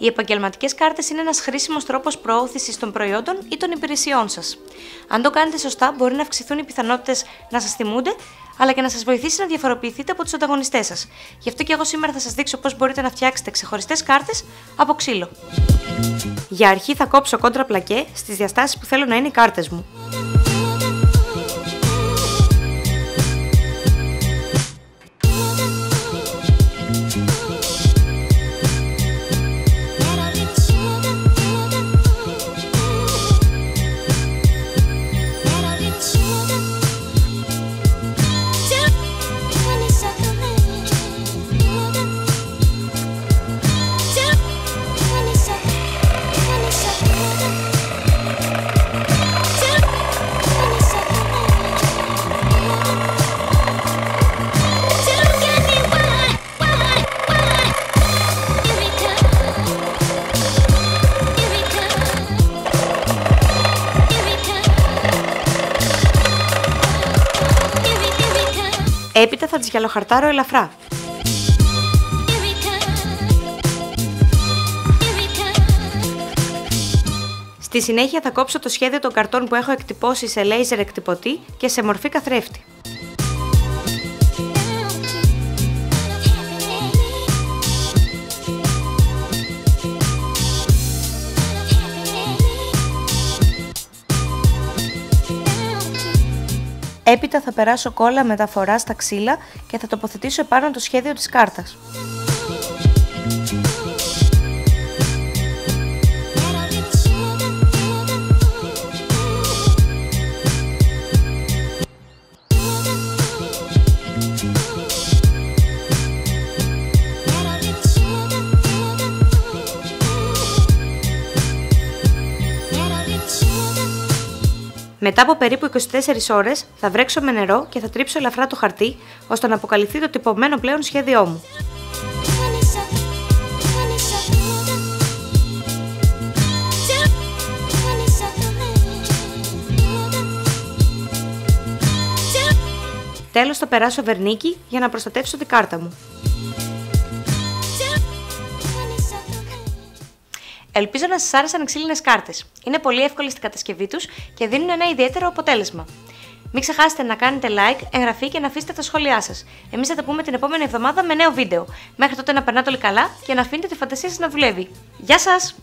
Οι επαγγελματικές κάρτες είναι ένας χρήσιμος τρόπος προώθησης των προϊόντων ή των υπηρεσιών σας. Αν το κάνετε σωστά, μπορεί να αυξηθούν οι πιθανότητες να σας θυμούνται, αλλά και να σας βοηθήσει να διαφοροποιηθείτε από τους ανταγωνιστές σας. Γι' αυτό και εγώ σήμερα θα σας δείξω πώς μπορείτε να φτιάξετε ξεχωριστές κάρτες από ξύλο. Για αρχή θα κόψω κόντρα πλακέ στις διαστάσεις που θέλω να είναι οι κάρτες μου. Έπειτα θα τις γυαλοχαρτάρω ελαφρά. Στη συνέχεια θα κόψω το σχέδιο των καρτών που έχω εκτυπώσει σε λέιζερ εκτυπωτή και σε μορφή καθρέφτη. Έπειτα θα περάσω κόλλα μεταφορά στα ξύλα και θα τοποθετήσω επάνω το σχέδιο της κάρτας. Μετά από περίπου 24 ώρες θα βρέξω με νερό και θα τρίψω ελαφρά το χαρτί, ώστε να αποκαλυφθεί το τυπωμένο πλέον σχέδιό μου. Τέλος θα περάσω βερνίκι για να προστατεύσω την κάρτα μου. Ελπίζω να σας άρεσαν οι ξύλινες κάρτες. Είναι πολύ εύκολες στην κατασκευή τους και δίνουν ένα ιδιαίτερο αποτέλεσμα. Μην ξεχάσετε να κάνετε like, εγγραφή και να αφήσετε τα σχόλιά σας. Εμείς θα τα πούμε την επόμενη εβδομάδα με νέο βίντεο. Μέχρι τότε να περνάτε όλοι καλά και να αφήνετε τη φαντασία σας να δουλεύει. Γεια σας!